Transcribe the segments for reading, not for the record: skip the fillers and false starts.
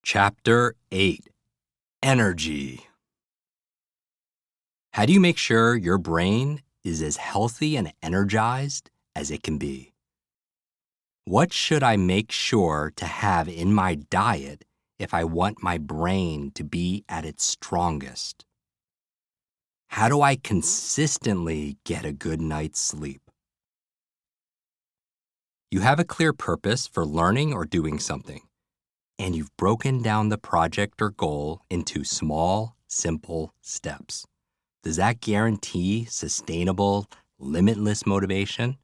Chapter 8 Energy. How do you make sure your brain is as healthy and energized as it can be? What should I make sure to have in my diet if I want my brain to be at its strongest? How do I consistently get a good night's sleep? You have a clear purpose for learning or doing something, and you've broken down the project or goal into small, simple steps. Does that guarantee sustainable, limitless motivation?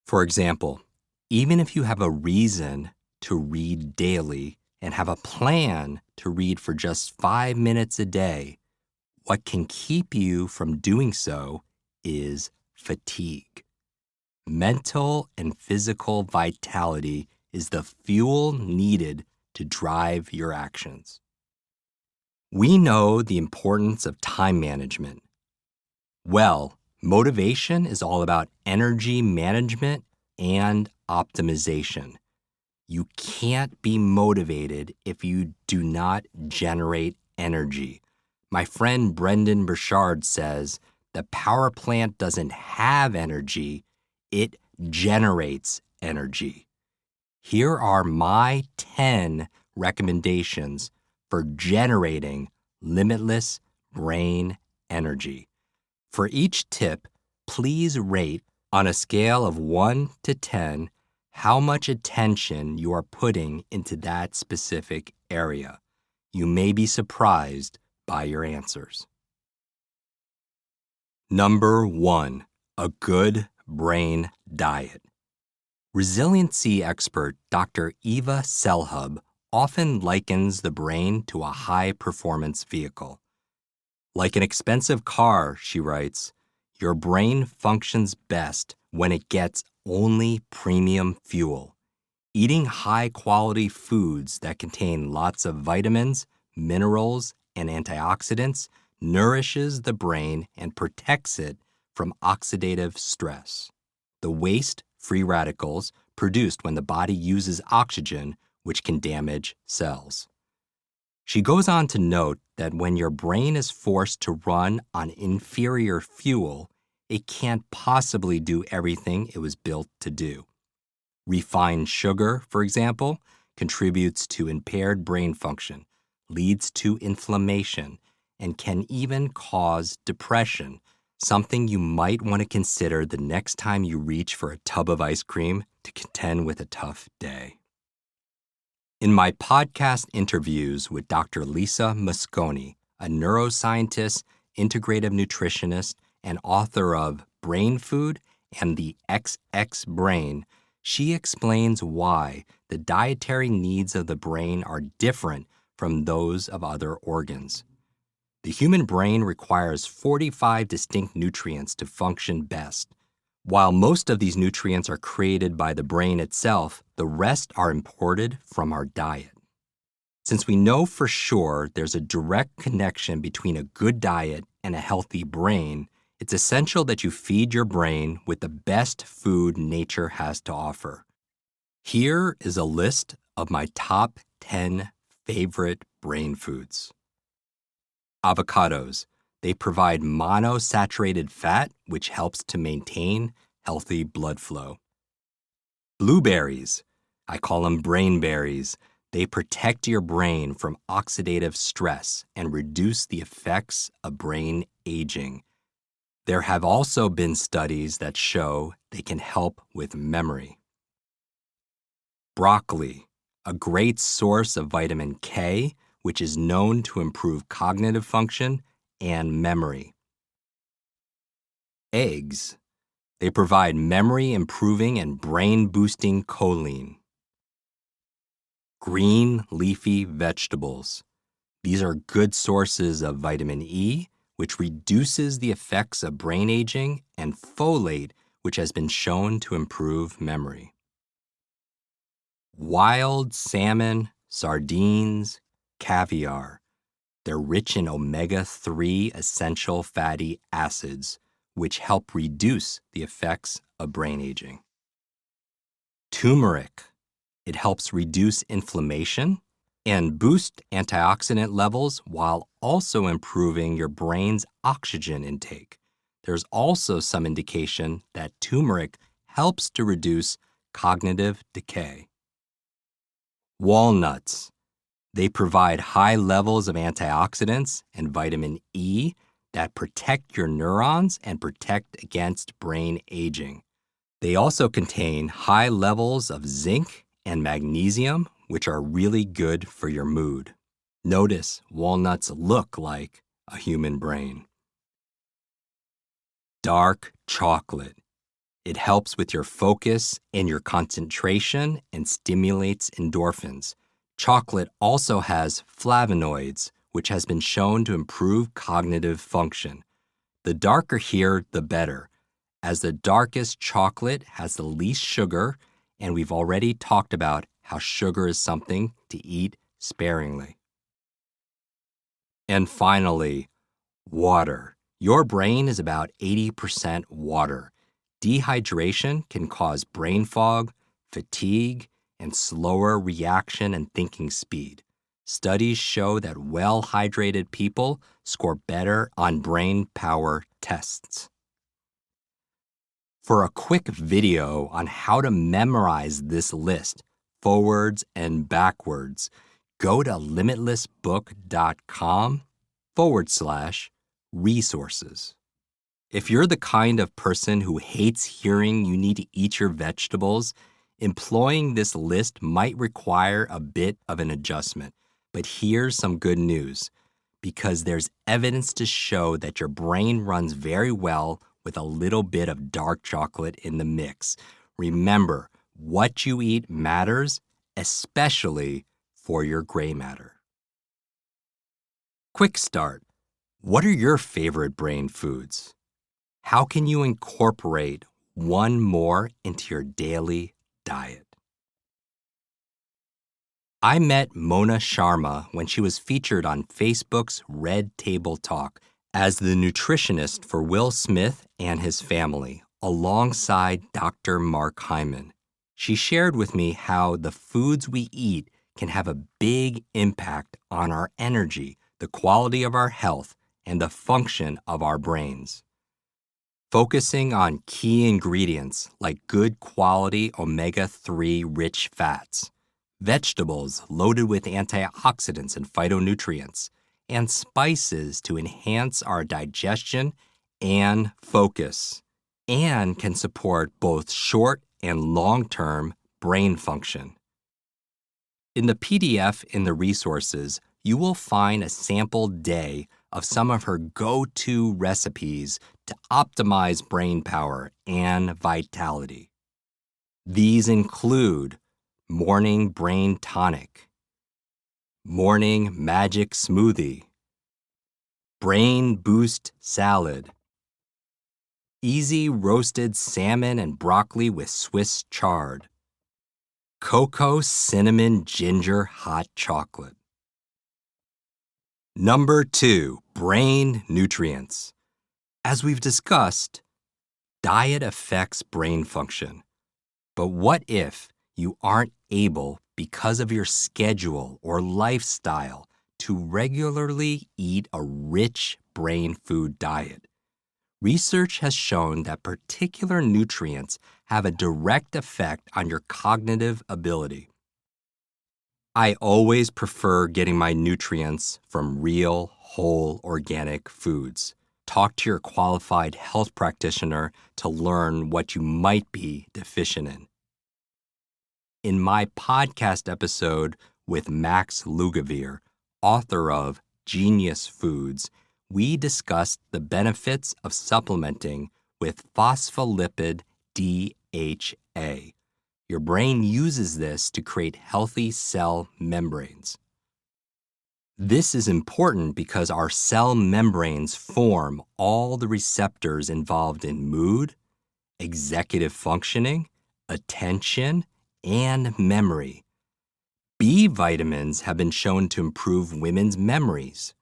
For example, even if you have a reason to read daily and have a plan to read for just 5 minutes a day, what can keep you from doing so is fatigue. Mental and physical vitality is the fuel needed to drive your actions. We know the importance of time management. Well, motivation is all about energy management and optimization. You can't be motivated if you do not generate energy. My friend Brendan Burchard says the power plant doesn't have energy, it generates energy. Here are my 10 recommendations for generating limitless brain energy. For each tip, please rate on a scale of 1 to 10 how much attention you are putting into that specific area. You may be surprised by your answers. Number 1, a good brain diet. Resiliency expert Dr. Eva Selhub often likens the brain to a high-performance vehicle. Like an expensive car, she writes, your brain functions best when it gets only premium fuel. Eating high-quality foods that contain lots of vitamins, minerals, and antioxidants nourishes the brain and protects it from oxidative stress, the waste free radicals produced when the body uses oxygen, which can damage cells. She goes on to note that when your brain is forced to run on inferior fuel, it can't possibly do everything it was built to do. Refined sugar, for example, contributes to impaired brain function, leads to inflammation, and can even cause depression, something you might want to consider the next time you reach for a tub of ice cream to contend with a tough day. In my podcast interviews with Dr. Lisa Mosconi, a neuroscientist, integrative nutritionist, and author of Brain Food and the XX Brain, she explains why the dietary needs of the brain are different from those of other organs. The human brain requires 45 distinct nutrients to function best. While most of these nutrients are created by the brain itself, the rest are imported from our diet. Since we know for sure there's a direct connection between a good diet and a healthy brain, it's essential that you feed your brain with the best food nature has to offer. Here is a list of my top 10 favorite brain foods. Avocados. They provide monosaturated fat, which helps to maintain healthy blood flow. Blueberries. I call them brain berries. They protect your brain from oxidative stress and reduce the effects of brain aging. There have also been studies that show they can help with memory. Broccoli, a great source of vitamin K, which is known to improve cognitive function and memory. Eggs. They provide memory-improving and brain-boosting choline. Green leafy vegetables. These are good sources of vitamin E, which reduces the effects of brain aging, and folate, which has been shown to improve memory. Wild salmon, sardines, caviar. They're rich in omega-3 essential fatty acids, which help reduce the effects of brain aging. Turmeric. It helps reduce inflammation and boost antioxidant levels while also improving your brain's oxygen intake. There's also some indication that turmeric helps to reduce cognitive decay. Walnuts. They provide high levels of antioxidants and vitamin E that protect your neurons and protect against brain aging. They also contain high levels of zinc and magnesium, which are really good for your mood. Notice walnuts look like a human brain. Dark chocolate. It helps with your focus and your concentration and stimulates endorphins. Chocolate also has flavonoids, which has been shown to improve cognitive function. The darker here, the better, as the darkest chocolate has the least sugar, and we've already talked about how sugar is something to eat sparingly. And finally, water. Your brain is about 80% water. Dehydration can cause brain fog, fatigue, and slower reaction and thinking speed. Studies show that well-hydrated people score better on brain power tests. For a quick video on how to memorize this list, forwards and backwards, go to limitlessbook.com/resources. If you're the kind of person who hates hearing you need to eat your vegetables, employing this list might require a bit of an adjustment. But here's some good news, because there's evidence to show that your brain runs very well with a little bit of dark chocolate in the mix. Remember, what you eat matters, especially for your gray matter. Quick start. What are your favorite brain foods? How can you incorporate one more into your daily diet? I met Mona Sharma when she was featured on Facebook's Red Table Talk as the nutritionist for Will Smith and his family, alongside Dr. Mark Hyman. She shared with me how the foods we eat can have a big impact on our energy, the quality of our health, and the function of our brains. Focusing on key ingredients like good quality omega-3 rich fats, vegetables loaded with antioxidants and phytonutrients, and spices to enhance our digestion and focus, and can support both short and long-term brain function. In the PDF in the resources, you will find a sample day of some of her go-to recipes to optimize brain power and vitality. These include morning brain tonic, morning magic smoothie, brain boost salad, easy roasted salmon and broccoli with Swiss chard, cocoa cinnamon ginger hot chocolate. Number 2, brain nutrients. As we've discussed, diet affects brain function. But what if you aren't able, because of your schedule or lifestyle, to regularly eat a rich brain food diet? Research has shown that particular nutrients have a direct effect on your cognitive ability. I always prefer getting my nutrients from real, whole, organic foods. Talk to your qualified health practitioner to learn what you might be deficient in. In my podcast episode with Max Lugavere, author of Genius Foods, we discussed the benefits of supplementing with phospholipid DHA. Your brain uses this to create healthy cell membranes. This is important because our cell membranes form all the receptors involved in mood, executive functioning, attention, and memory. B vitamins have been shown to improve women's memories.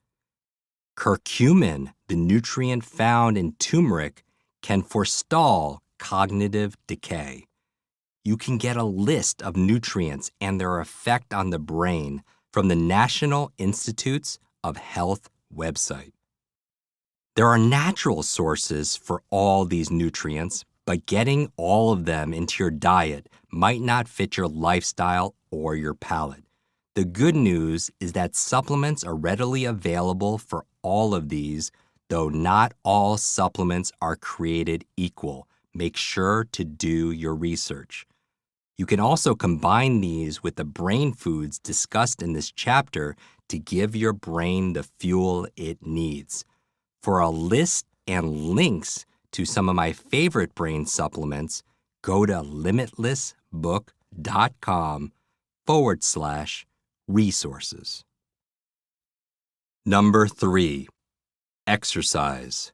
Curcumin, the nutrient found in turmeric, can forestall cognitive decay. You can get a list of nutrients and their effect on the brain from the National Institutes of Health website. There are natural sources for all these nutrients, but getting all of them into your diet might not fit your lifestyle or your palate. The good news is that supplements are readily available for all of these, though not all supplements are created equal. Make sure to do your research. You can also combine these with the brain foods discussed in this chapter to give your brain the fuel it needs. For a list and links to some of my favorite brain supplements, go to limitlessbook.com/resources. Number 3, exercise.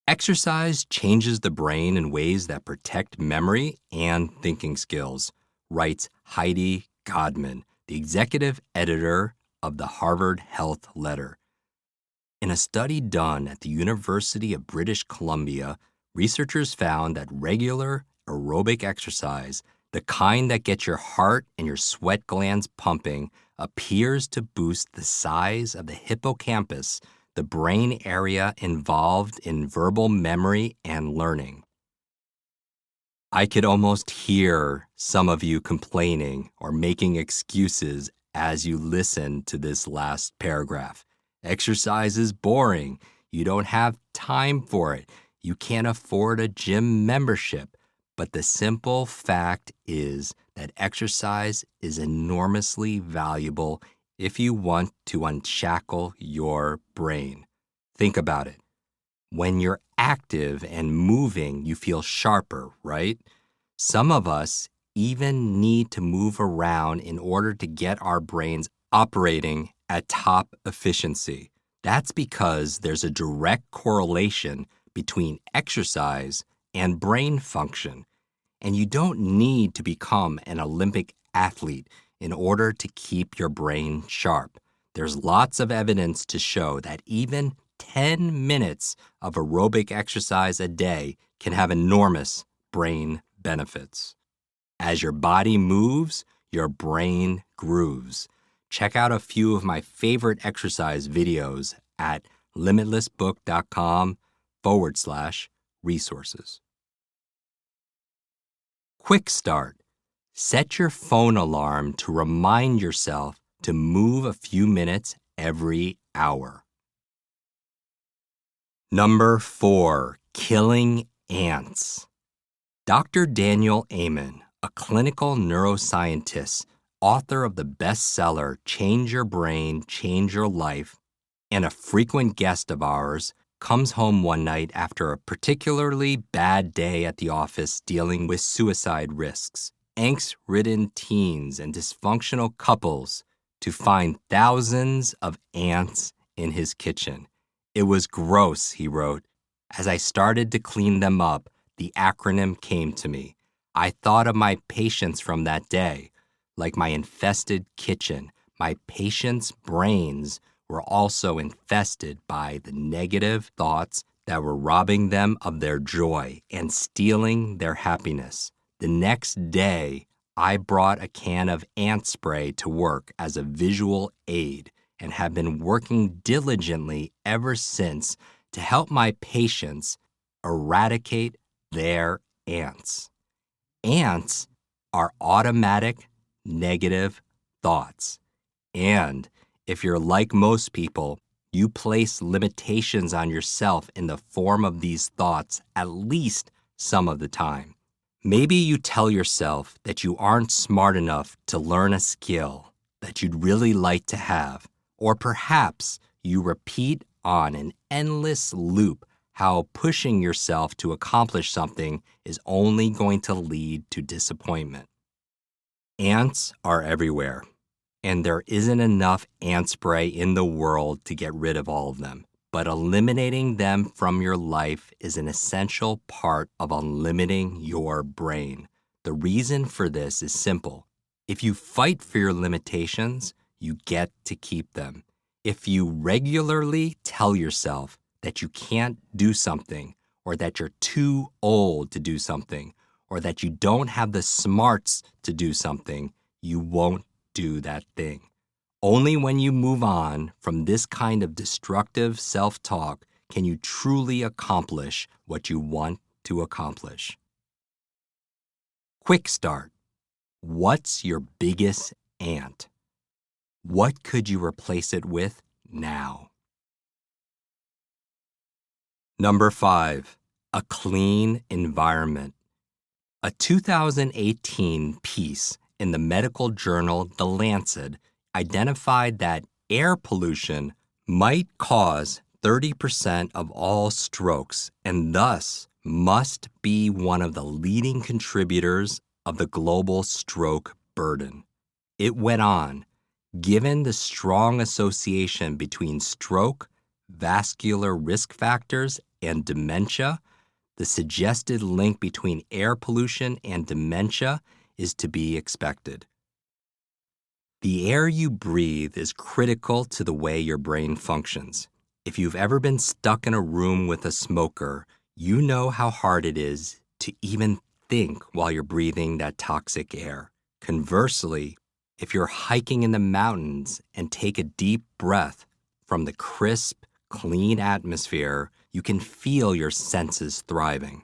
Exercise changes the brain in ways that protect memory and thinking skills, writes Heidi Godman, the executive editor of the Harvard Health Letter. In a study done at the University of British Columbia, researchers found that regular aerobic exercise, the kind that gets your heart and your sweat glands pumping, appears to boost the size of the hippocampus, the brain area involved in verbal memory and learning. I could almost hear some of you complaining or making excuses as you listen to this last paragraph. Exercise is boring. You don't have time for it. You can't afford a gym membership. But the simple fact is that exercise is enormously valuable if you want to unshackle your brain. Think about it. When you're active and moving, you feel sharper, right? Some of us even need to move around in order to get our brains operating at top efficiency. That's because there's a direct correlation between exercise and brain function. And you don't need to become an Olympic athlete in order to keep your brain sharp. There's lots of evidence to show that even 10 minutes of aerobic exercise a day can have enormous brain benefits. As your body moves, your brain grooves. Check out a few of my favorite exercise videos at limitlessbook.com/resources. Quick start. Set your phone alarm to remind yourself to move a few minutes every hour. Number 4, killing ants. Dr. Daniel Amen, a clinical neuroscientist, author of the bestseller Change Your Brain, Change Your Life, and a frequent guest of ours, comes home one night after a particularly bad day at the office dealing with suicide risks, angst-ridden teens, and dysfunctional couples to find thousands of ants in his kitchen. It was gross, he wrote. As I started to clean them up, the acronym came to me. I thought of my patients from that day. Like my infested kitchen, my patients' brains were also infested by the negative thoughts that were robbing them of their joy and stealing their happiness. The next day, I brought a can of ant spray to work as a visual aid and have been working diligently ever since to help my patients eradicate their ants. Ants are automatic negative thoughts. And if you're like most people, you place limitations on yourself in the form of these thoughts at least some of the time. Maybe you tell yourself that you aren't smart enough to learn a skill that you'd really like to have, or perhaps you repeat on an endless loop how pushing yourself to accomplish something is only going to lead to disappointment. Ants are everywhere, and there isn't enough ant spray in the world to get rid of all of them. But eliminating them from your life is an essential part of unlimiting your brain. The reason for this is simple. If you fight for your limitations, you get to keep them. If you regularly tell yourself that you can't do something, or that you're too old to do something, or that you don't have the smarts to do something, you won't do that thing. Only when you move on from this kind of destructive self-talk can you truly accomplish what you want to accomplish. Quick start. What's your biggest ant? What could you replace it with now? Number 5, a clean environment. A 2018 piece in the medical journal The Lancet identified that air pollution might cause 30% of all strokes and thus must be one of the leading contributors of the global stroke burden. It went on, given the strong association between stroke, vascular risk factors, and dementia, the suggested link between air pollution and dementia is to be expected. The air you breathe is critical to the way your brain functions. If you've ever been stuck in a room with a smoker, you know how hard it is to even think while you're breathing that toxic air. Conversely, if you're hiking in the mountains and take a deep breath from the crisp, clean atmosphere, you can feel your senses thriving.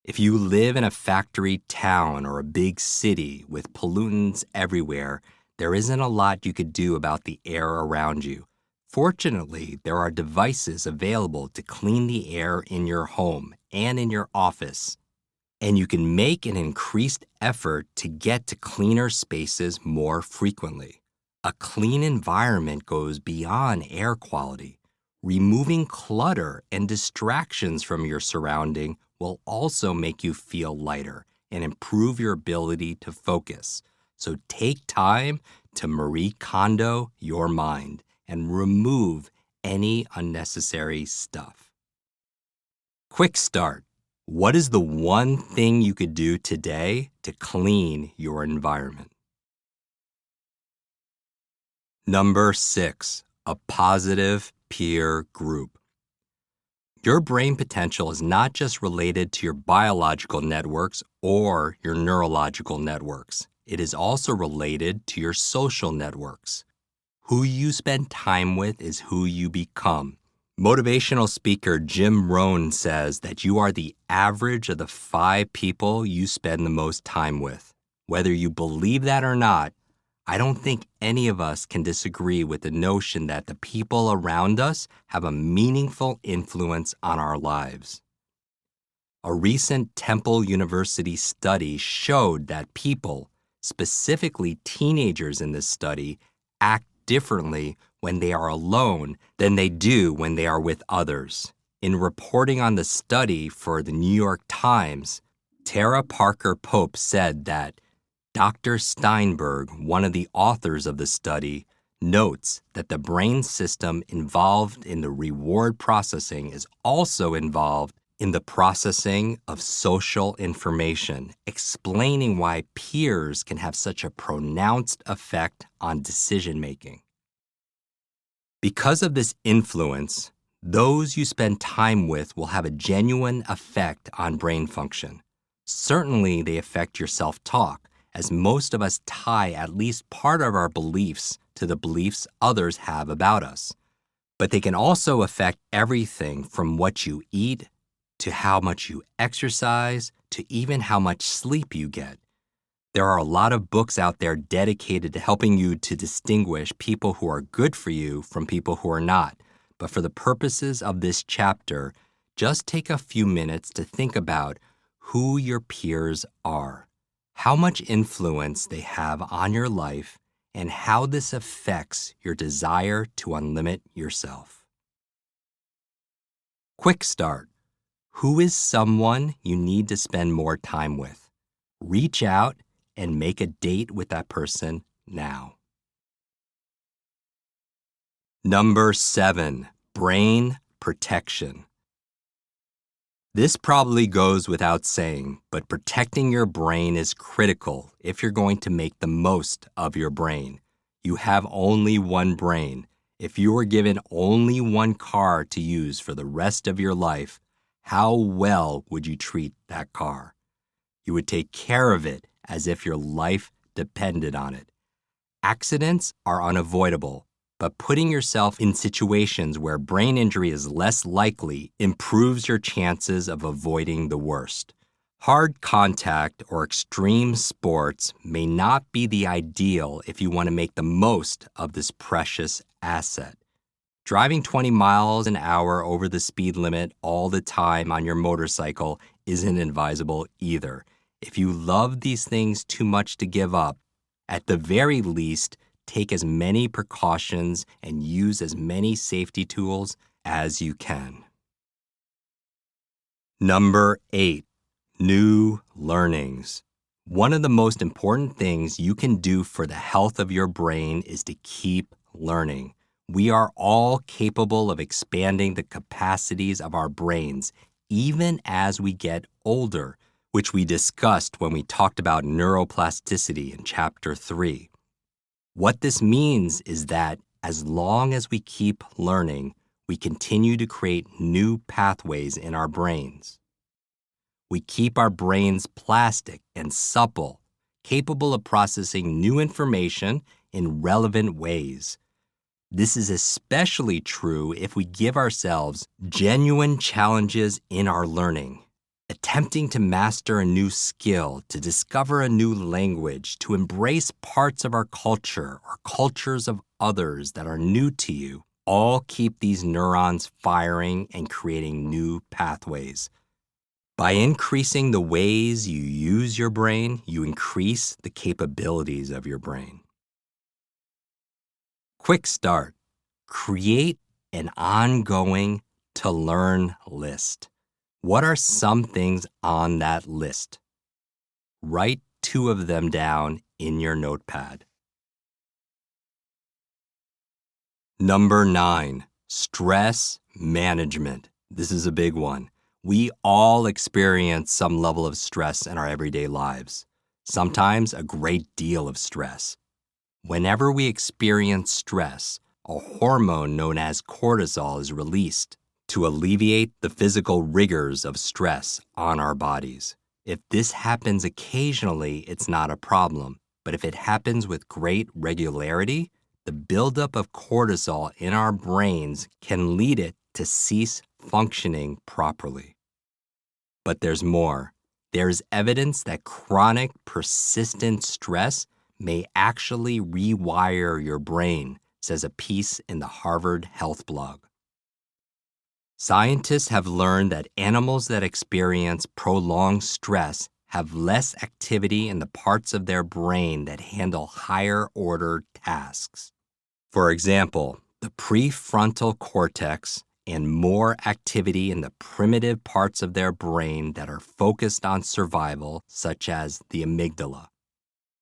If you live in a factory town or a big city with pollutants everywhere, there isn't a lot you could do about the air around you. Fortunately, there are devices available to clean the air in your home and in your office, and you can make an increased effort to get to cleaner spaces more frequently. A clean environment goes beyond air quality. Removing clutter and distractions from your surrounding will also make you feel lighter and improve your ability to focus. So take time to Marie Kondo your mind and remove any unnecessary stuff. Quick start. What is the one thing you could do today to clean your environment? Number 6, a positive peer group. Your brain potential is not just related to your biological networks or your neurological networks. It is also related to your social networks. Who you spend time with is who you become. Motivational speaker Jim Rohn says that you are the average of the 5 people you spend the most time with. Whether you believe that or not, I don't think any of us can disagree with the notion that the people around us have a meaningful influence on our lives. A recent Temple University study showed that people, specifically teenagers in this study, act differently when they are alone than they do when they are with others. In reporting on the study for the New York Times, Tara Parker Pope said that Dr. Steinberg, one of the authors of the study, notes that the brain system involved in the reward processing is also involved in the processing of social information, explaining why peers can have such a pronounced effect on decision-making. Because of this influence, those you spend time with will have a genuine effect on brain function. Certainly, they affect your self-talk, as most of us tie at least part of our beliefs to the beliefs others have about us. But they can also affect everything from what you eat, to how much you exercise, to even how much sleep you get. There are a lot of books out there dedicated to helping you to distinguish people who are good for you from people who are not. But for the purposes of this chapter, just take a few minutes to think about who your peers are, how much influence they have on your life, and how this affects your desire to unlimit yourself. Quick start. Who is someone you need to spend more time with? Reach out and make a date with that person now. Number 7, brain protection. This probably goes without saying, but protecting your brain is critical if you're going to make the most of your brain. You have only one brain. If you were given only one car to use for the rest of your life, how well would you treat that car? You would take care of it as if your life depended on it. Accidents are unavoidable, but putting yourself in situations where brain injury is less likely improves your chances of avoiding the worst. Hard contact or extreme sports may not be the ideal if you want to make the most of this precious asset. Driving 20 miles an hour over the speed limit all the time on your motorcycle isn't advisable either. If you love these things too much to give up, at the very least, take as many precautions and use as many safety tools as you can. Number 8, new learnings. One of the most important things you can do for the health of your brain is to keep learning. We are all capable of expanding the capacities of our brains, even as we get older, which we discussed when we talked about neuroplasticity in Chapter 3. What this means is that as long as we keep learning, we continue to create new pathways in our brains. We keep our brains plastic and supple, capable of processing new information in relevant ways. This is especially true if we give ourselves genuine challenges in our learning. Attempting to master a new skill, to discover a new language, to embrace parts of our culture or cultures of others that are new to you, all keep these neurons firing and creating new pathways. By increasing the ways you use your brain, you increase the capabilities of your brain. Quick start. Create an ongoing to-learn list. What are some things on that list? Write 2 of them down in your notepad. Number 9, stress management. This is a big one. We all experience some level of stress in our everyday lives, sometimes a great deal of stress. Whenever we experience stress, a hormone known as cortisol is released to alleviate the physical rigors of stress on our bodies. If this happens occasionally, it's not a problem. But if it happens with great regularity, the buildup of cortisol in our brains can lead it to cease functioning properly. But there's more. There's evidence that chronic, persistent stress may actually rewire your brain, says a piece in the Harvard Health blog. Scientists have learned that animals that experience prolonged stress have less activity in the parts of their brain that handle higher-order tasks. For example, the prefrontal cortex and more activity in the primitive parts of their brain that are focused on survival, such as the amygdala.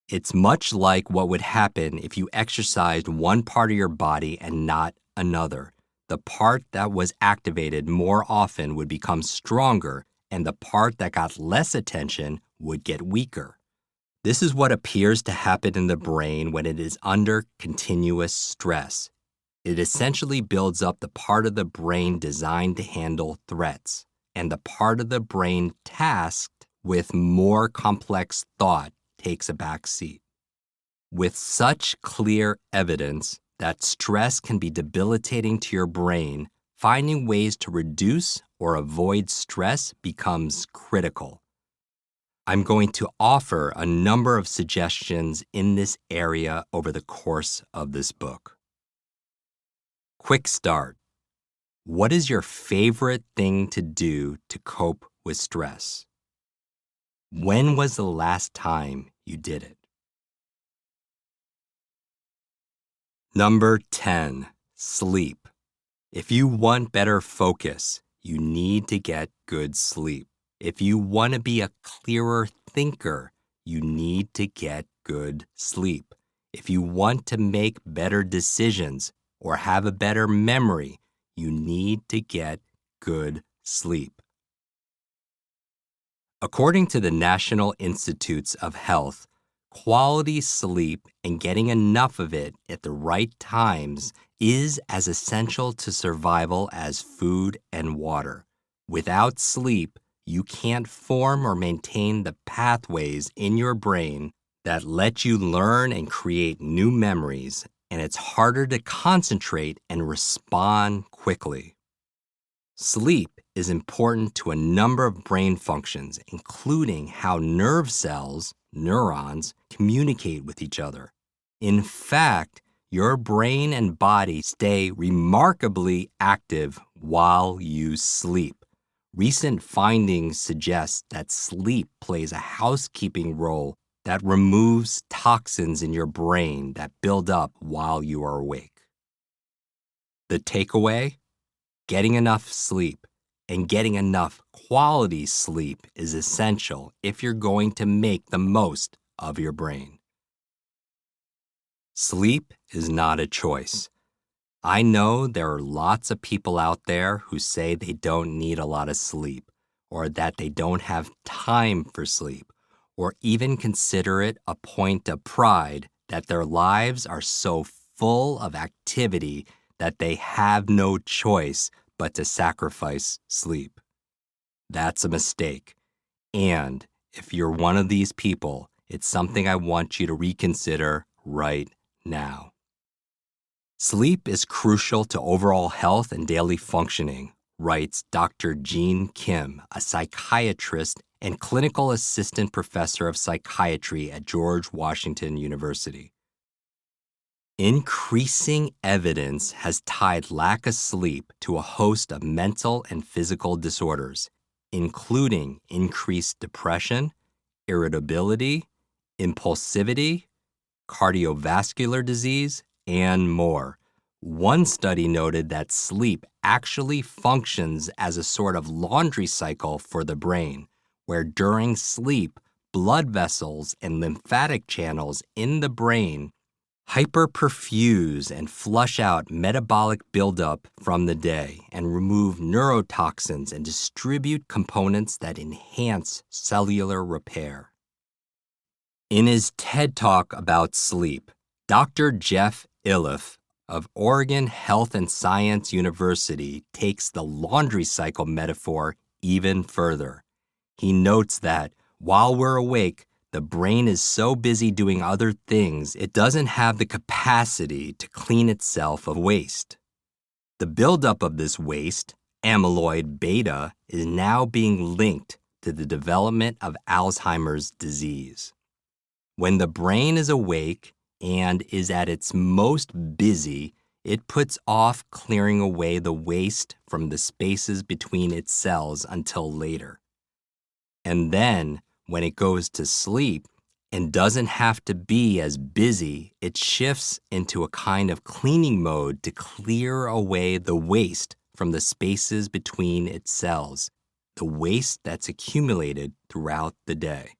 It's much like what would happen if you exercised one part of your body and not another. The part that was activated more often would become stronger, and the part that got less attention would get weaker. This is what appears to happen in the brain when it is under continuous stress. It essentially builds up the part of the brain designed to handle threats, and the part of the brain tasked with more complex thought takes a back seat. With such clear evidence that stress can be debilitating to your brain, finding ways to reduce or avoid stress becomes critical. I'm going to offer a number of suggestions in this area over the course of this book. Quick start. What is your favorite thing to do to cope with stress? When was the last time you did it? Number 10, sleep. If you want better focus, you need to get good sleep. If you want to be a clearer thinker, you need to get good sleep. If you want to make better decisions or have a better memory, you need to get good sleep. According to the National Institutes of Health, quality sleep and getting enough of it at the right times is as essential to survival as food and water. Without sleep, you can't form or maintain the pathways in your brain that let you learn and create new memories, and it's harder to concentrate and respond quickly. Sleep is important to a number of brain functions, including how nerve cells, neurons, communicate with each other. In fact, your brain and body stay remarkably active while you sleep. Recent findings suggest that sleep plays a housekeeping role that removes toxins in your brain that build up while you are awake. The takeaway? Getting enough sleep and getting enough quality sleep is essential if you're going to make the most of your brain. Sleep is not a choice. I know there are lots of people out there who say they don't need a lot of sleep, or that they don't have time for sleep, or even consider it a point of pride that their lives are so full of activity that they have no choice but to sacrifice sleep. That's a mistake. And if you're one of these people, it's something I want you to reconsider right now. Sleep is crucial to overall health and daily functioning, writes Dr. Jean Kim, a psychiatrist and clinical assistant professor of psychiatry at George Washington University. Increasing evidence has tied lack of sleep to a host of mental and physical disorders, including increased depression, irritability, impulsivity, cardiovascular disease, and more. One study noted that sleep actually functions as a sort of laundry cycle for the brain, where during sleep, blood vessels and lymphatic channels in the brain hyperperfuse and flush out metabolic buildup from the day and remove neurotoxins and distribute components that enhance cellular repair. In his TED Talk about sleep, Dr. Jeff Iliff of Oregon Health and Science University takes the laundry cycle metaphor even further. He notes that while we're awake, the brain is so busy doing other things, it doesn't have the capacity to clean itself of waste. The buildup of this waste, amyloid beta, is now being linked to the development of Alzheimer's disease. When the brain is awake and is at its most busy, it puts off clearing away the waste from the spaces between its cells until later. And then, when it goes to sleep and doesn't have to be as busy, it shifts into a kind of cleaning mode to clear away the waste from the spaces between its cells, the waste that's accumulated throughout the day.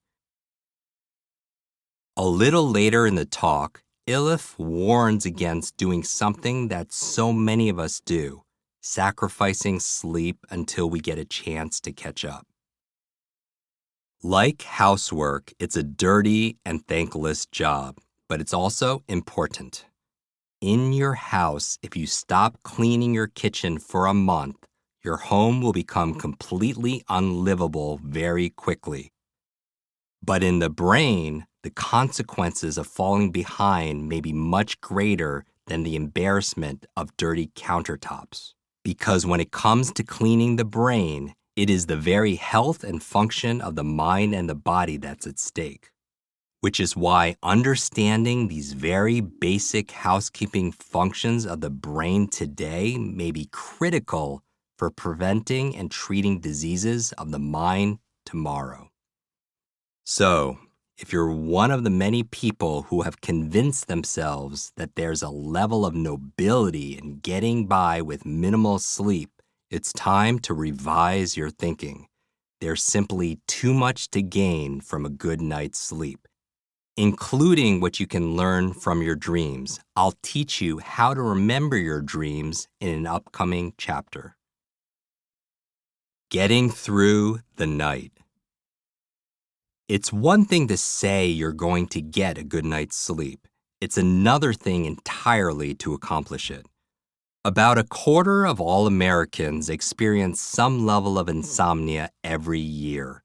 A little later in the talk, Iliff warns against doing something that so many of us do, sacrificing sleep until we get a chance to catch up. Like housework, it's a dirty and thankless job, but it's also important. In your house, if you stop cleaning your kitchen for a month, your home will become completely unlivable very quickly. But in the brain, the consequences of falling behind may be much greater than the embarrassment of dirty countertops. Because when it comes to cleaning the brain, it is the very health and function of the mind and the body that's at stake. Which is why understanding these very basic housekeeping functions of the brain today may be critical for preventing and treating diseases of the mind tomorrow. So, if you're one of the many people who have convinced themselves that there's a level of nobility in getting by with minimal sleep, it's time to revise your thinking. There's simply too much to gain from a good night's sleep, including what you can learn from your dreams. I'll teach you how to remember your dreams in an upcoming chapter. Getting through the night. It's one thing to say you're going to get a good night's sleep. It's another thing entirely to accomplish it. About a quarter of all Americans experience some level of insomnia every year.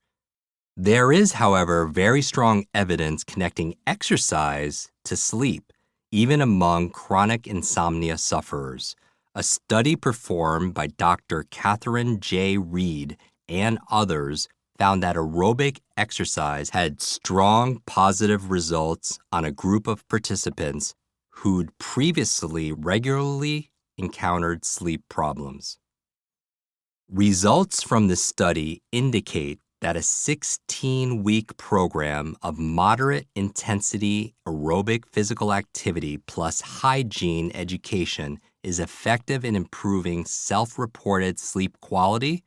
There is, however, very strong evidence connecting exercise to sleep, even among chronic insomnia sufferers. A study performed by Dr. Catherine J. Reed and others found that aerobic exercise had strong positive results on a group of participants who'd previously regularly encountered sleep problems. Results from this study indicate that a 16-week program of moderate intensity aerobic physical activity plus hygiene education is effective in improving self-reported sleep quality,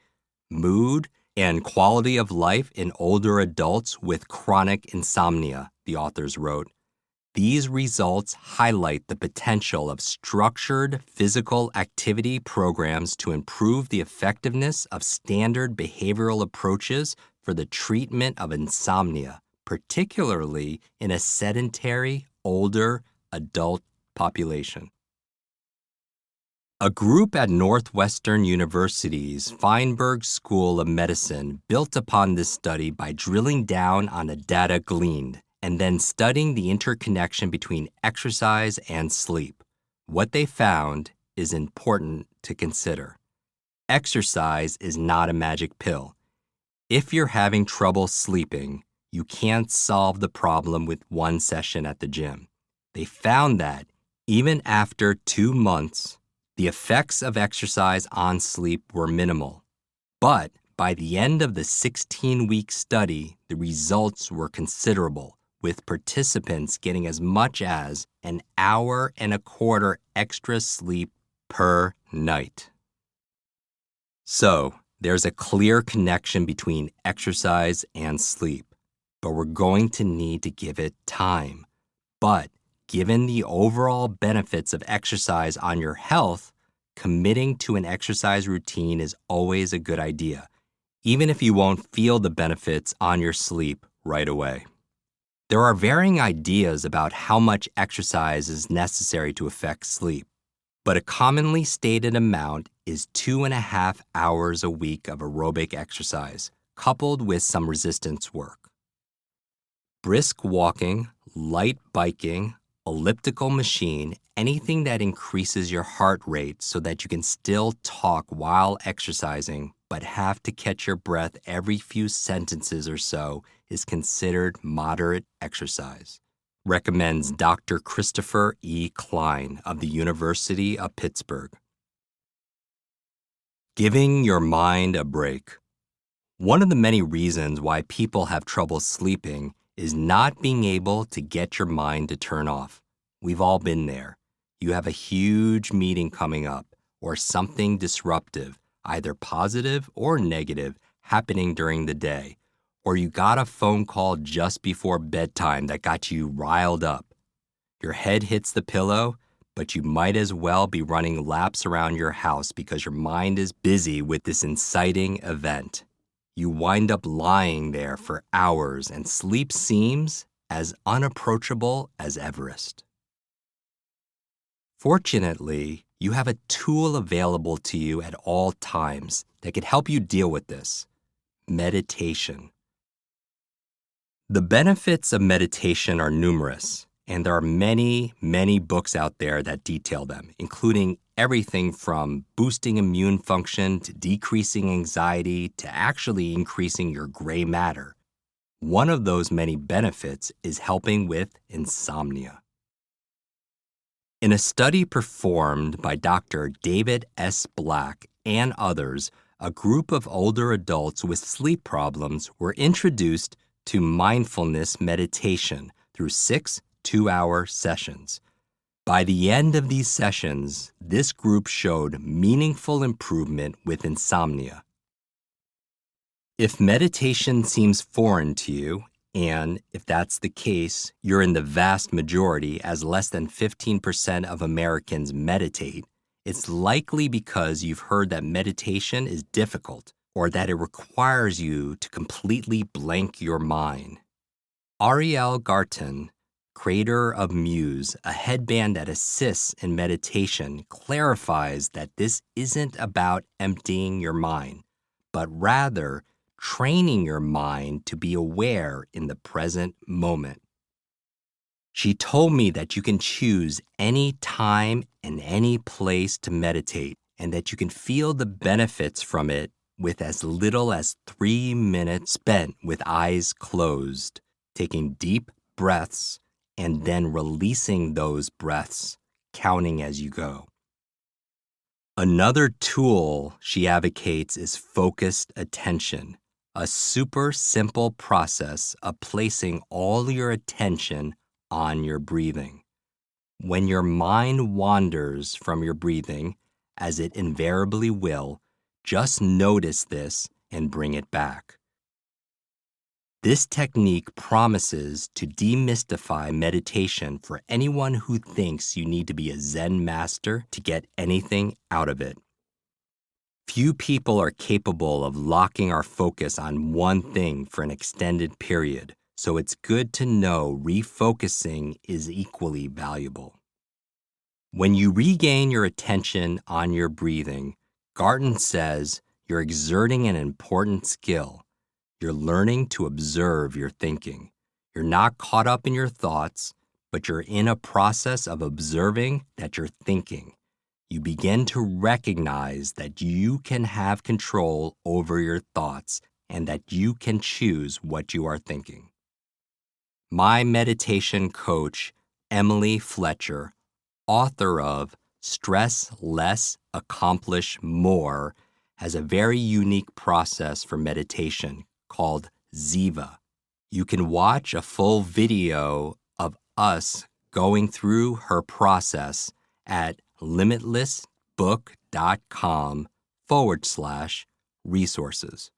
mood, and quality of life in older adults with chronic insomnia, the authors wrote. These results highlight the potential of structured physical activity programs to improve the effectiveness of standard behavioral approaches for the treatment of insomnia, particularly in a sedentary, older adult population. A group at Northwestern University's Feinberg School of Medicine built upon this study by drilling down on the data gleaned and then studying the interconnection between exercise and sleep. What they found is important to consider. Exercise is not a magic pill. If you're having trouble sleeping, you can't solve the problem with one session at the gym. They found that even after 2 months, the effects of exercise on sleep were minimal. But by the end of the 16-week study, the results were considerable, with participants getting as much as an hour and a quarter extra sleep per night. So, there's a clear connection between exercise and sleep, but we're going to need to give it time. But given the overall benefits of exercise on your health, committing to an exercise routine is always a good idea, even if you won't feel the benefits on your sleep right away. There are varying ideas about how much exercise is necessary to affect sleep, but a commonly stated amount is 2.5 hours a week of aerobic exercise, coupled with some resistance work. Brisk walking, light biking, elliptical machine, anything that increases your heart rate so that you can still talk while exercising but have to catch your breath every few sentences or so is considered moderate exercise, recommends Dr. Christopher E. Klein of the University of Pittsburgh. Giving your mind a break. One of the many reasons why people have trouble sleeping is not being able to get your mind to turn off. We've all been there. You have a huge meeting coming up or something disruptive, either positive or negative, happening during the day, or you got a phone call just before bedtime that got you riled up. Your head hits the pillow, but you might as well be running laps around your house because your mind is busy with this inciting event. You wind up lying there for hours and sleep seems as unapproachable as Everest. Fortunately, you have a tool available to you at all times that could help you deal with this: meditation. The benefits of meditation are numerous, and there are many, many books out there that detail them, including everything from boosting immune function to decreasing anxiety to actually increasing your gray matter. One of those many benefits is helping with insomnia. In a study performed by Dr. David S. Black and others, a group of older adults with sleep problems were introduced to mindfulness meditation through 6 2-hour sessions. By the end of these sessions, this group showed meaningful improvement with insomnia. If meditation seems foreign to you, and if that's the case, you're in the vast majority, as less than 15% of Americans meditate, it's likely because you've heard that meditation is difficult or that it requires you to completely blank your mind. Ariel Garten, creator of Muse, a headband that assists in meditation, clarifies that this isn't about emptying your mind, but rather training your mind to be aware in the present moment. She told me that you can choose any time and any place to meditate, and that you can feel the benefits from it with as little as 3 minutes spent with eyes closed, taking deep breaths and then releasing those breaths, counting as you go. Another tool she advocates is focused attention, a super simple process of placing all your attention on your breathing. When your mind wanders from your breathing, as it invariably will, just notice this and bring it back. This technique promises to demystify meditation for anyone who thinks you need to be a Zen master to get anything out of it. Few people are capable of locking our focus on one thing for an extended period, so it's good to know refocusing is equally valuable. When you regain your attention on your breathing, Garton says you're exerting an important skill. You're learning to observe your thinking. You're not caught up in your thoughts, but you're in a process of observing that you're thinking. You begin to recognize that you can have control over your thoughts and that you can choose what you are thinking. My meditation coach, Emily Fletcher, author of Stress Less, Accomplish More, has a very unique process for meditation called Ziva. You can watch a full video of us going through her process at limitlessbook.com/resources.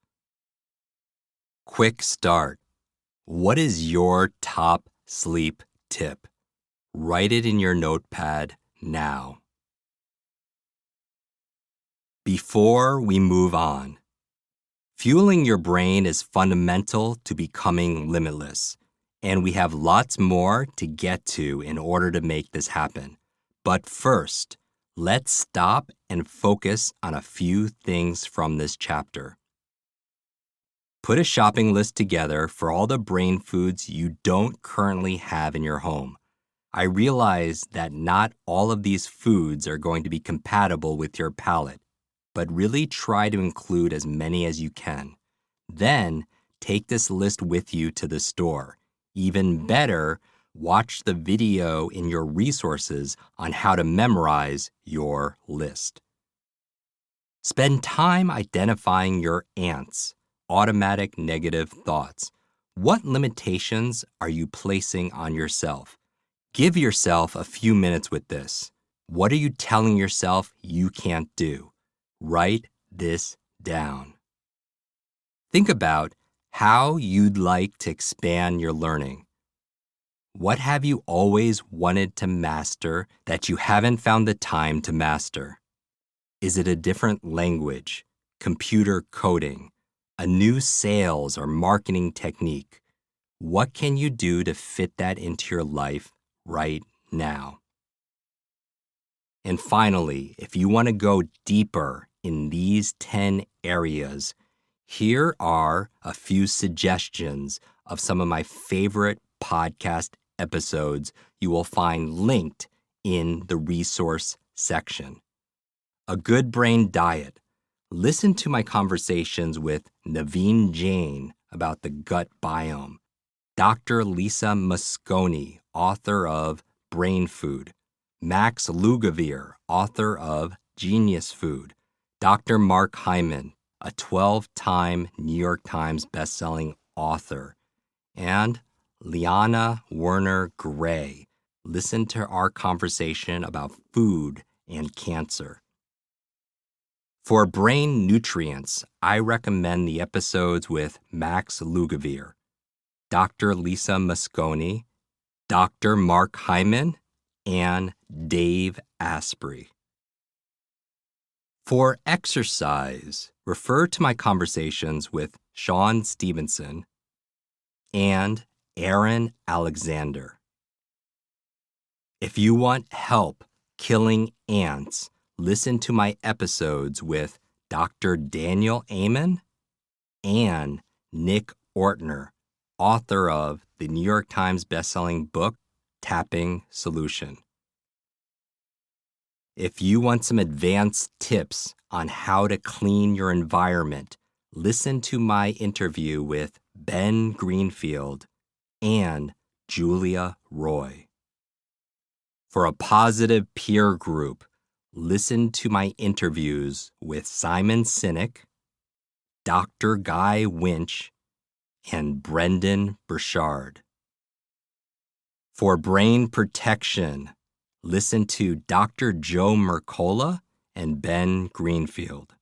Quick start. What is your top sleep tip? Write it in your notepad now. Before we move on, fueling your brain is fundamental to becoming limitless, and we have lots more to get to in order to make this happen. But first, let's stop and focus on a few things from this chapter. Put a shopping list together for all the brain foods you don't currently have in your home. I realize that not all of these foods are going to be compatible with your palate, but really try to include as many as you can. Then, take this list with you to the store. Even better, watch the video in your resources on how to memorize your list. Spend time identifying your ants, automatic negative thoughts. What limitations are you placing on yourself? Give yourself a few minutes with this. What are you telling yourself you can't do? Write this down. Think about how you'd like to expand your learning. What have you always wanted to master that you haven't found the time to master? Is it a different language, computer coding, a new sales or marketing technique? What can you do to fit that into your life right now? And finally, if you want to go deeper in these 10 areas, here are a few suggestions of some of my favorite podcast episodes you will find linked in the resource section. A Good Brain Diet. Listen to my conversations with Naveen Jain about the gut biome, Dr. Lisa Mosconi, author of Brain Food, Max Lugavere, author of Genius Food, Dr. Mark Hyman, a 12-time New York Times bestselling author, and Liana Werner Gray. Listen to our conversation about food and cancer. For brain nutrients, I recommend the episodes with Max Lugavere, Dr. Lisa Mosconi, Dr. Mark Hyman, and Dave Asprey. For exercise, refer to my conversations with Sean Stevenson and Aaron Alexander. If you want help killing ants, listen to my episodes with Dr. Daniel Amen and Nick Ortner, author of the New York Times bestselling book, Tapping Solution. If you want some advanced tips on how to clean your environment, listen to my interview with Ben Greenfield and Julia Roy. For a positive peer group, listen to my interviews with Simon Sinek, Dr. Guy Winch, and Brendan Burchard. For brain protection, listen to Dr. Joe Mercola and Ben Greenfield.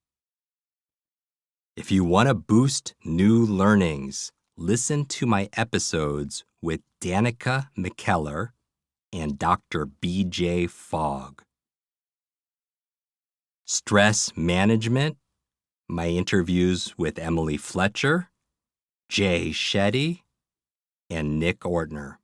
If you want to boost new learnings, listen to my episodes with Danica McKellar and Dr. B.J. Fogg. Stress management, my interviews with Emily Fletcher, Jay Shetty, and Nick Ortner.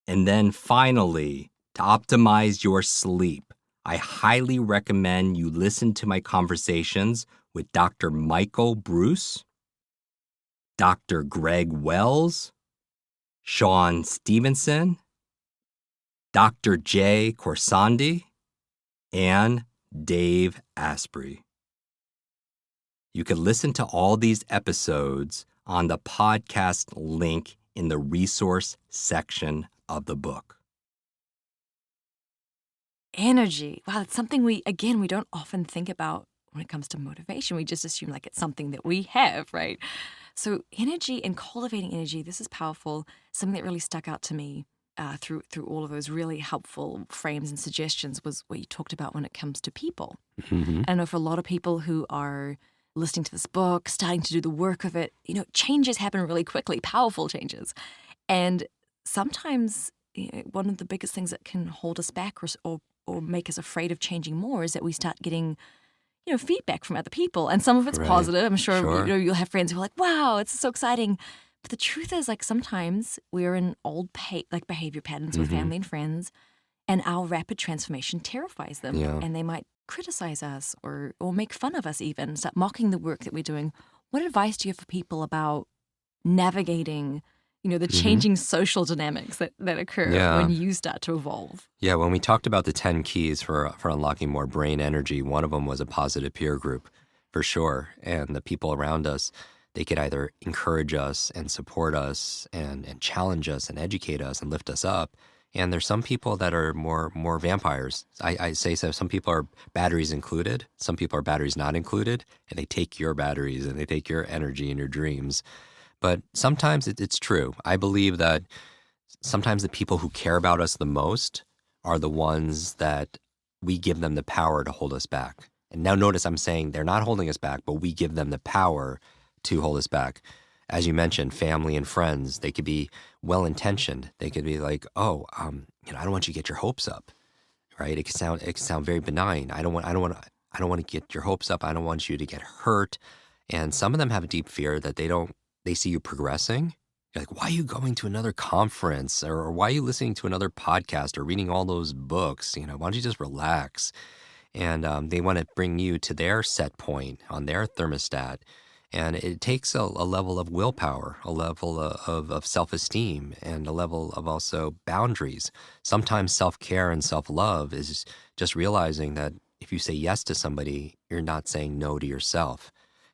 And then finally, to optimize your sleep, I highly recommend you listen to my conversations with Dr. Michael Bruce, Dr. Greg Wells, Sean Stevenson, Dr. Jay Corsandi, and Dave Asprey. You can listen to all these episodes on the podcast link in the resource section of the book. Energy. Wow, that's something we don't often think about when it comes to motivation. We just assume like it's something that we have, right? So energy and cultivating energy, this is powerful. Something that really stuck out to me through all of those really helpful frames and suggestions was what you talked about when it comes to people. Mm-hmm. I know for a lot of people who are listening to this book, starting to do the work of it, changes happen really quickly, powerful changes. And sometimes one of the biggest things that can hold us back or make us afraid of changing more is that we start getting feedback from other people. And some of it's Right. positive. I'm sure, Sure. You'll have friends who are like, wow, it's so exciting. But the truth is, like, sometimes we're in old behavior patterns with Mhm. family and friends, and our rapid transformation terrifies them. Yeah. And they might criticize us or make fun of us even, start mocking the work that we're doing. What advice do you have for people about navigating, the changing social dynamics that occur Yeah. when you start to evolve? Yeah, when we talked about the 10 keys for unlocking more brain energy, one of them was a positive peer group, for sure. And the people around us, they could either encourage us and support us and challenge us and educate us and lift us up. And there's some people that are more vampires. I say so. Some people are batteries included. Some people are batteries not included. And they take your batteries and they take your energy and your dreams. But sometimes it's true. I believe that sometimes the people who care about us the most are the ones that we give them the power to hold us back. And now notice I'm saying they're not holding us back, but we give them the power to hold us back. As you mentioned, family and friends, they could be well-intentioned. They could be like, I don't want you to get your hopes up, right? It could sound very benign. I don't want to get your hopes up. I don't want you to get hurt. And some of them have a deep fear that they see you progressing. You're like, why are you going to another conference? Or why are you listening to another podcast or reading all those books? Why don't you just relax? And they want to bring you to their set point on their thermostat. And it takes a level of willpower, a level of self-esteem, and a level of also boundaries. Sometimes self-care and self-love is just realizing that if you say yes to somebody, you're not saying no to yourself.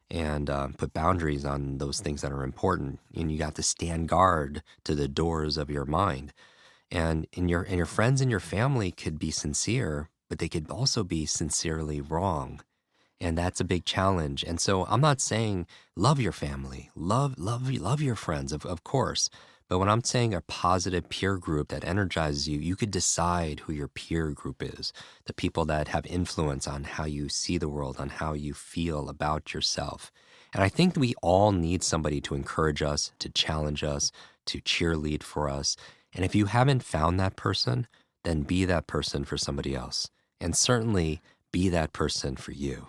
And put boundaries on those things that are important. And you got to stand guard to the doors of your mind. And your friends and your family could be sincere, but they could also be sincerely wrong. And that's a big challenge. And so I'm not saying love your family, love your friends, of course. But when I'm saying a positive peer group that energizes you, you could decide who your peer group is, the people that have influence on how you see the world, on how you feel about yourself. And I think we all need somebody to encourage us, to challenge us, to cheerlead for us. And if you haven't found that person, then be that person for somebody else. And certainly be that person for you.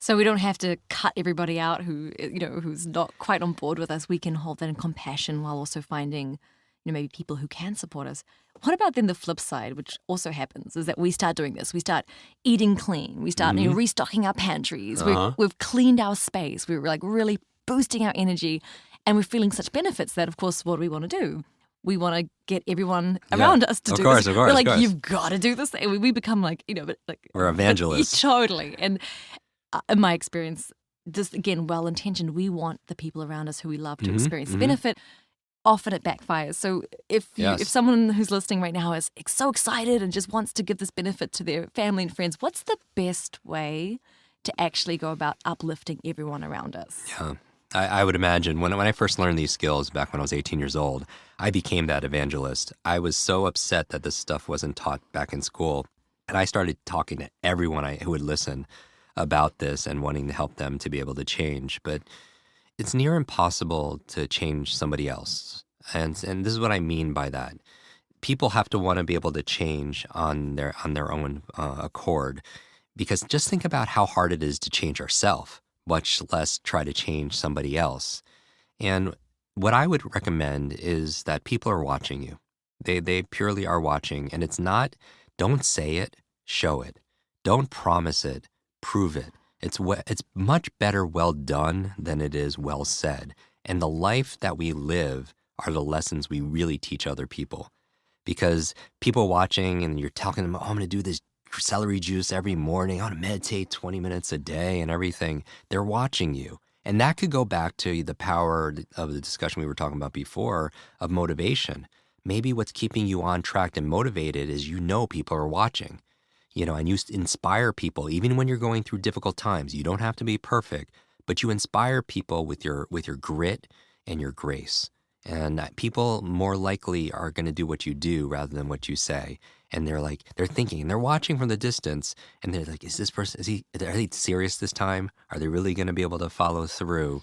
So we don't have to cut everybody out who's not quite on board with us. We can hold that in compassion while also finding, maybe people who can support us. What about then the flip side, which also happens, is that we start doing this. We start eating clean. We start restocking our pantries. We've cleaned our space. We're like really boosting our energy, and we're feeling such benefits that, of course, what do we want to do? We want to get everyone around us to do this. We're like, you've got to do this. And we become like, we're evangelists. Totally. And in my experience, just again, well-intentioned, we want the people around us who we love to experience the benefit. Often it backfires. So if someone who's listening right now is so excited and just wants to give this benefit to their family and friends, what's the best way to actually go about uplifting everyone around us? Yeah. I would imagine when I first learned these skills back when I was 18 years old, I became that evangelist. I was so upset that this stuff wasn't taught back in school. And I started talking to everyone who would listen about this and wanting to help them to be able to change. But it's near impossible to change somebody else. And this is what I mean by that. People have to want to be able to change on their own accord. Because just think about how hard it is to change ourselves, much less try to change somebody else. And what I would recommend is that people are watching you. They purely are watching. And it's not, don't say it, show it. Don't promise it, prove it. It's much better well done than it is well said. And the life that we live are the lessons we really teach other people. Because people watching and you're telling them, oh, I'm going to do this celery juice every morning. I want to meditate 20 minutes a day and everything. They're watching you. And that could go back to the power of the discussion we were talking about before of motivation. Maybe what's keeping you on track and motivated is people are watching. And you inspire people even when you're going through difficult times. You don't have to be perfect, but you inspire people with your grit and your grace. And people more likely are going to do what you do rather than what you say. And they're thinking, and they're watching from the distance, and they're like, is this person, are they serious this time? Are they really going to be able to follow through?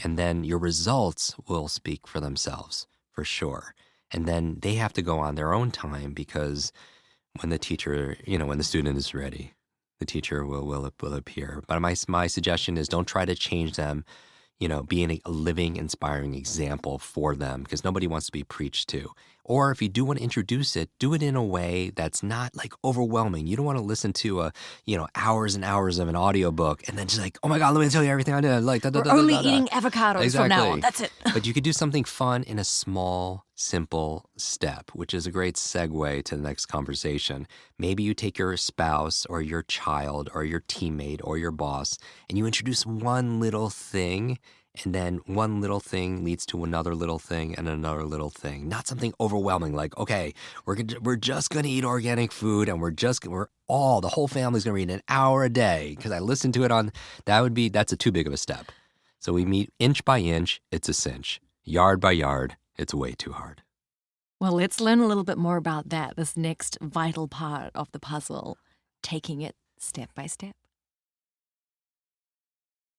And then your results will speak for themselves, for sure. And then they have to go on their own time, because when the teacher, when the student is ready, the teacher will appear. But my suggestion is don't try to change them, being a living, inspiring example for them, because nobody wants to be preached to. Or if you do want to introduce it, do it in a way that's not like overwhelming. You don't want to listen to hours and hours of an audiobook and then just like, oh my God, let me tell you everything I did. Like, We're only eating avocados from now on. That's it. But you could do something fun in a small, simple step, which is a great segue to the next conversation. Maybe you take your spouse or your child or your teammate or your boss and you introduce one little thing. And then one little thing leads to another little thing and another little thing. Not something overwhelming like, okay, we're just going to eat organic food and the whole family's going to read an hour a day because I listened to it that's a too big of a step. So we meet inch by inch, it's a cinch. Yard by yard, it's way too hard. Well, let's learn a little bit more about that, this next vital part of the puzzle, taking it step by step.